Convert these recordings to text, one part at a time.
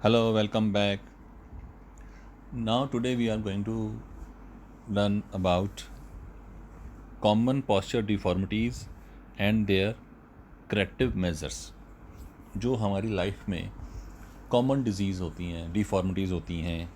Hello, welcome back. Now, today we are going to learn about common posture deformities and their corrective measures. जो हमारी life में common disease होती हैं, deformities होती हैं,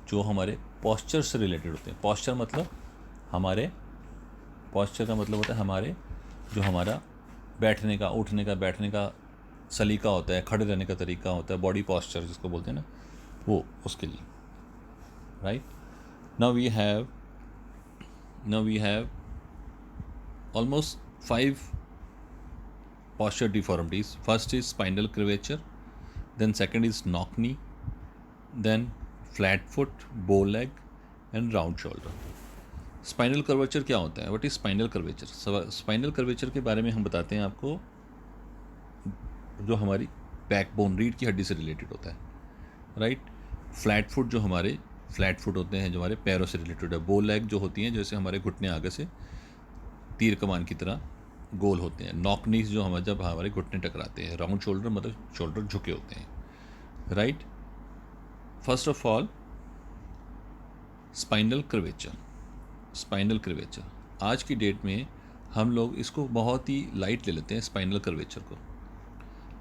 जो हमारे पॉस्चर से रिलेटेड होते हैं। पॉस्चर का मतलब होता है हमारे जो हमारा बैठने का सलीका होता है, खड़े रहने का तरीका होता है, बॉडी पॉस्चर जिसको बोलते हैं ना, वो उसके लिए, right. now we have now we have almost 5 posture deformities. First is spinal curvature, then second is knock knee, then flat foot, bow leg and round shoulder. Spinal curvature क्या होता है? What is spinal curvature? Spinal curvature के बारे में हम बताते हैं आपको, जो हमारी बैकबोन रीढ़ की हड्डी से रिलेटेड होता है, राइट। फ्लैट फुट जो हमारे फ्लैट फुट होते हैं, जो हमारे पैरों से रिलेटेड है। बो लेग जो होती हैं, जैसे हमारे घुटने आगे से तीर कमान की तरह गोल होते हैं। नॉक नीज जो हमारे जब हमारे घुटने टकराते हैं। राउंड शोल्डर मतलब शोल्डर झुके होते हैं, right. First of all spinal curvature आज की डेट में हम लोग इसको बहुत ही लाइट ले लेते हैं, स्पाइनल कर्वेचर को,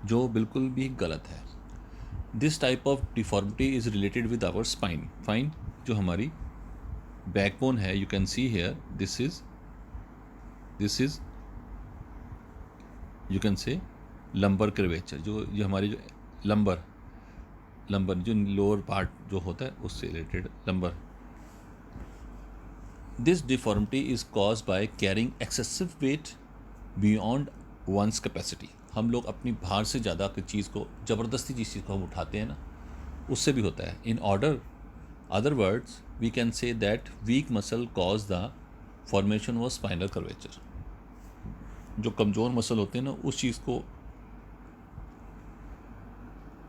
जो बिल्कुल भी गलत है। This type of deformity is related with our spine जो हमारी बैकबोन है। You can see here, this is you can say lumbar curvature, जो ये हमारी जो लंबर जो लोअर पार्ट जो होता है उससे related lumbar. This deformity is cause by carrying excessive weight beyond one's capacity. हम लोग अपनी भार से ज़्यादा की चीज़ को, ज़बरदस्ती जिस चीज़ को हम उठाते हैं ना, उससे भी होता है। In other words we can say that weak muscle cause the formation of spinal curvature. जो कमज़ोर मसल होते हैं ना, उस चीज़ को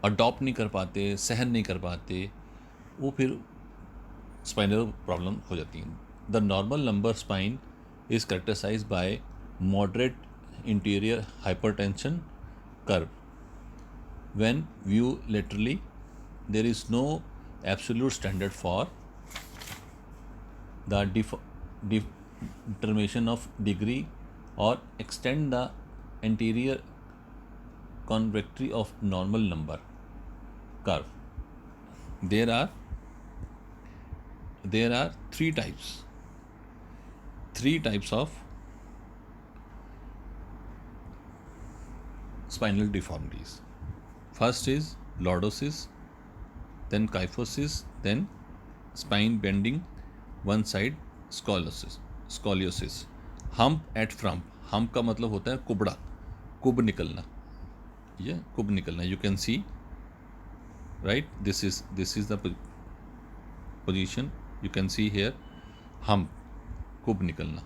अडॉप्ट नहीं कर पाते, सहन नहीं कर पाते, वो फिर स्पाइनल प्रॉब्लम हो जाती है। The normal lumbar spine is characterize by moderate interior hypertension curve. When viewed laterally, there is no absolute standard for the determination of degree or extend the anterior convectory of normal lumbar curve. There are three types of spinal deformities. First is lordosis, then kyphosis, then spine bending one side, scoliosis. Hump at front. Hump का मतलब होता है कुबड़ा, कुब निकलना, ये कुब निकलना। You can see, right? This is the position. You can see here, hump, कुब निकलना।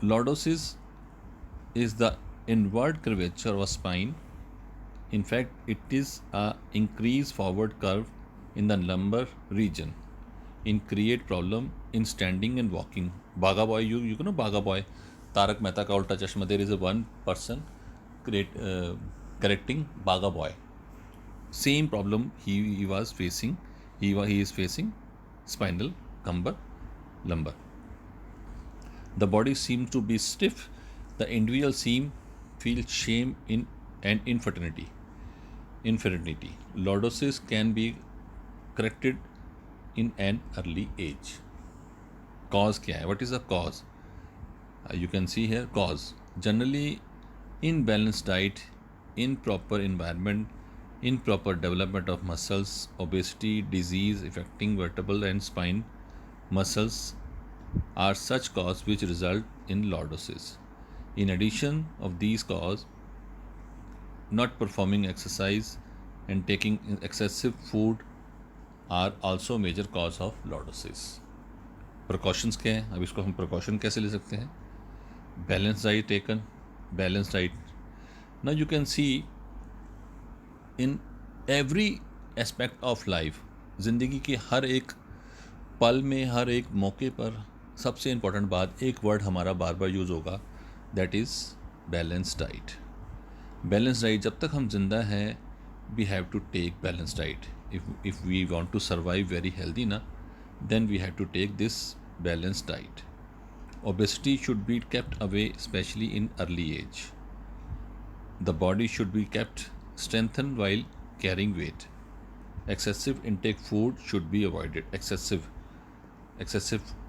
Lordosis is the inward curvature of spine. In fact, it is a increased forward curve in the lumbar region. In create problem in standing and walking. Baga boy, you know Baga boy, Tarak Mehta ka Ulta Chashma. There is a one person correcting Baga boy. Same problem he was facing. He is facing spinal lumbar. The body seems to be stiff. The individual seem feel shame and infirmity. Lordosis can be corrected in an early age. Cause क्या है? What is the cause? You can see here cause. Generally, imbalanced diet, improper environment, improper development of muscles, obesity, disease affecting vertebral and spine muscles are such causes which result in lordosis. In addition of these causes, not performing exercise and taking excessive food are also major cause of lordosis. Precautions क्या है? अब इसको हम precaution कैसे ले सकते हैं? Balanced diet taken, balanced diet. Now you can see in every aspect of life, ज़िंदगी की हर एक पल में, हर एक मौके पर सबसे इम्पोर्टेंट बात, एक वर्ड हमारा बार बार यूज़ होगा, that is balance diet. Balance diet, जब तक हम जिंदा है we have to take balance diet. If we want to survive very healthy ना, then we have to take this balance diet. Obesity should be kept away, especially in early age. The body should be kept strengthened while carrying weight. Excessive intake food should be avoided. Excessive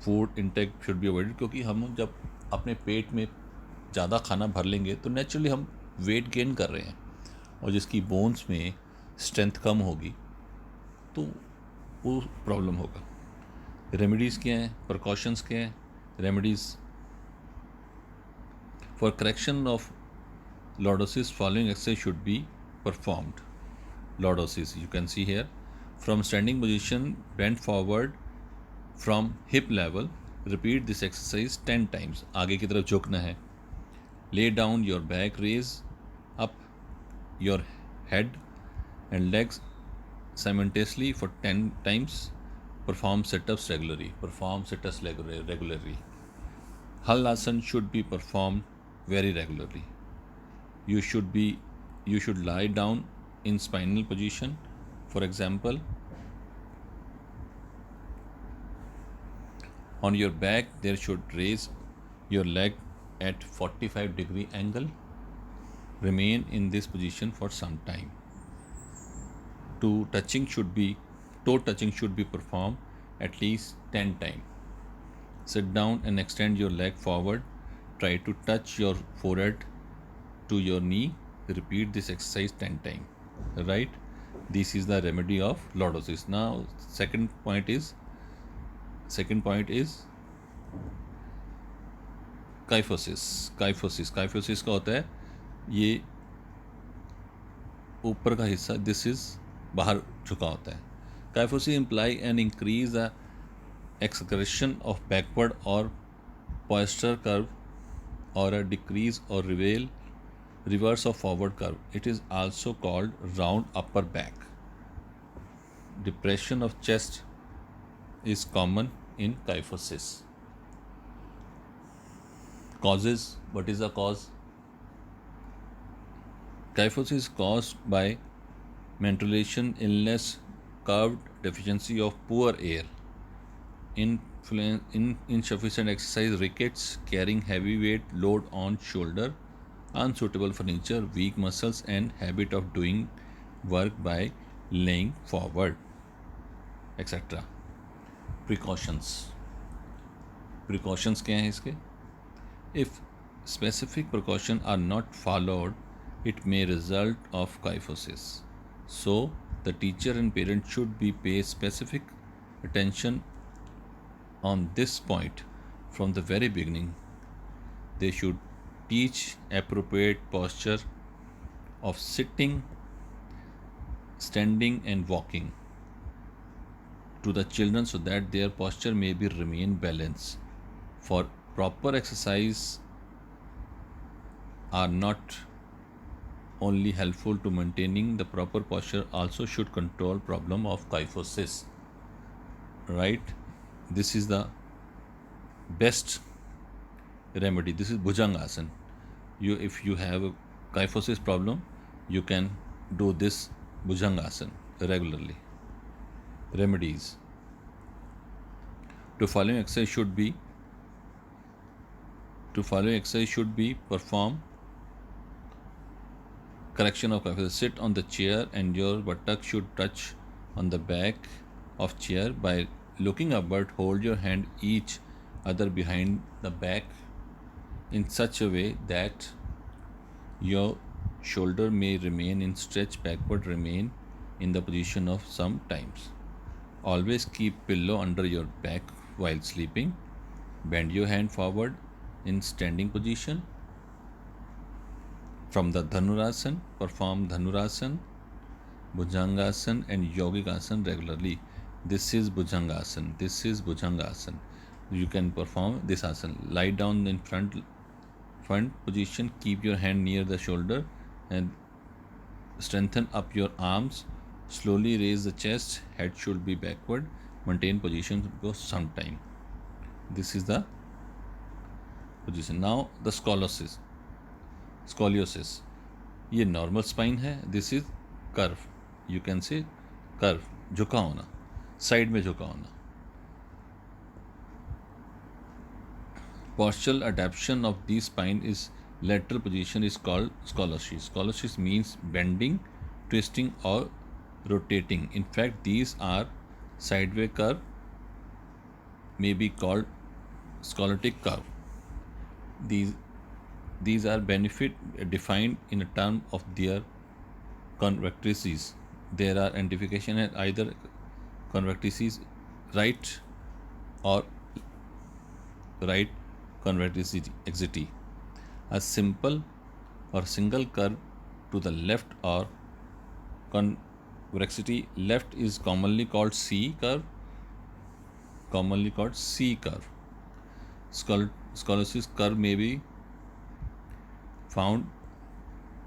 food intake should be avoided, क्योंकि हम जब अपने पेट में ज़्यादा खाना भर लेंगे तो नेचुरली हम वेट गेन कर रहे हैं, और जिसकी बोन्स में स्ट्रेंथ कम होगी तो वो प्रॉब्लम होगा. रेमेडीज़ क्या हैं, प्रिकॉशंस क्या हैं? Remedies for correction of lordosis, following exercise should be performed. Lordosis, you can see here, from standing position, bend forward from hip level. Repeat this exercise 10 times. आगे की तरफ झुकना है. Lay down your back, raise up your head and legs simultaneously for 10 times. Perform sit-ups regularly. Halasana should be performed very regularly. You should lie down in spinal position. For example, on your back, there should raise your leg at 45-degree angle. Remain in this position for some time. Toe touching should be performed at least 10 times. Sit down and extend your leg forward. Try to touch your forehead to your knee. Repeat this exercise 10 times. Right? This is the remedy of lordosis. Now, second point is kyphosis. Kyphosis का होता है ये ऊपर का हिस्सा, this is बाहर झुका होता है. Kyphosis imply an increase the excursion of backward or posterior curve, or a decrease or reverse of forward curve. It is also called round upper back. Depression of chest is common in kyphosis. Causes. What is the cause? Kyphosis is caused by ventilation illness, curved deficiency of poor air, insufficient exercise, rickets, carrying heavy weight load on shoulder, unsuitable furniture, weak muscles, and habit of doing work by laying forward, etc. Precautions क्या हैं इसके? If specific precautions are not followed, it may result of kyphosis. So, the teacher and parent should pay specific attention on this point from the very beginning. They should teach appropriate posture of sitting, standing, and walking to the children so that their posture may remain balanced. For proper exercise are not only helpful to maintaining the proper posture, also should control problem of kyphosis. Right? This is the best remedy. This is Bhujangasana. If you have a kyphosis problem, you can do this Bhujangasana regularly. Remedies. To following exercise should be performed. Correction of kyphosis. Sit on the chair and your buttock should touch on the back of chair. By looking upward, hold your hand each other behind the back in such a way that your shoulder may remain in stretch backward. Remain in the position of some times. Always keep pillow under your back while sleeping. Bend your hand forward in standing position. From the Dhanurasana, perform Dhanurasana, Bhujangasana, and Yogikasana regularly. This is Bhujangasana. You can perform this asana. Lie down in front position. Keep your hand near the shoulder and strengthen up your arms. Slowly raise the chest. Head should be backward. Maintain position for some time. This is the position. Now the scoliosis. ये normal spine है, this is curve, you can से curve, झुका होना, side में झुका होना. Postural adaptation of the spine is lateral position is called scoliosis. Scoliosis means bending, twisting, or rotating. In fact, these are sideways curve, may be called scoliotic curve. These are benefit defined in a term of their convectrices. There are identification at either convectrices right or right convexity. A simple or single curve to the left or convexity left is commonly called C curve. Scoliosis curve may be found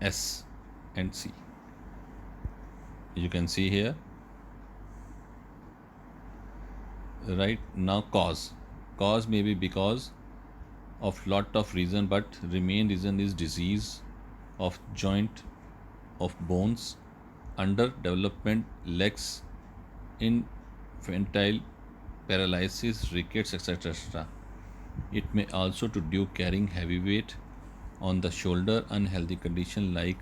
S and C. You can see here. Right now, cause may be because of lot of reason, but main reason is disease of joint, of bones, underdevelopment, legs, infantile paralysis, rickets, etc. It may also to due carrying heavy weight on the shoulder, unhealthy condition like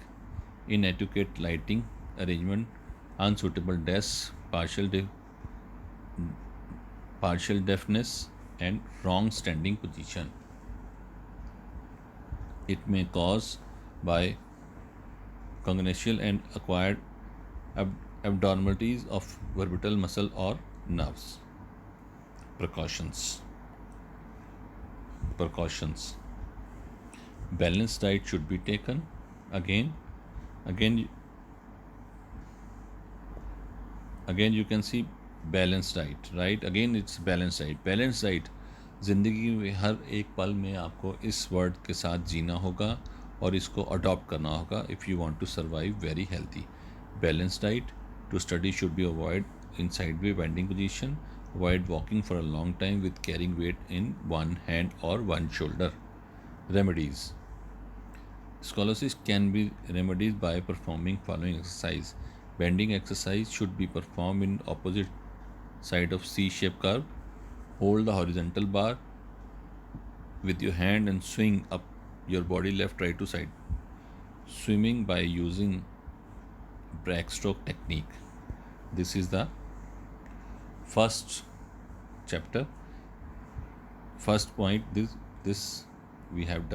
inadequate lighting arrangement, unsuitable desk, partial deafness, and wrong standing position. It may cause by congenital and acquired abnormalities of vertebral muscle or nerves. Precautions. Balanced diet should be taken. Again you can see balanced diet, right? Again it's balanced diet. ज़िंदगी में हर एक पल में आपको इस word के साथ जीना होगा और इसको अडॉप्ट करना होगा if you want to survive very healthy. Balanced diet. To study should be avoid in sideway bending position. Avoid walking for a long time with carrying weight in one hand or one shoulder. Remedies. Scoliosis can be remedied by performing following exercise. Bending exercise should be performed in opposite side of C-shaped curve. Hold the horizontal bar with your hand and swing up your body left right to side. Swimming by using backstroke technique. This is the first chapter. First point, this we have done.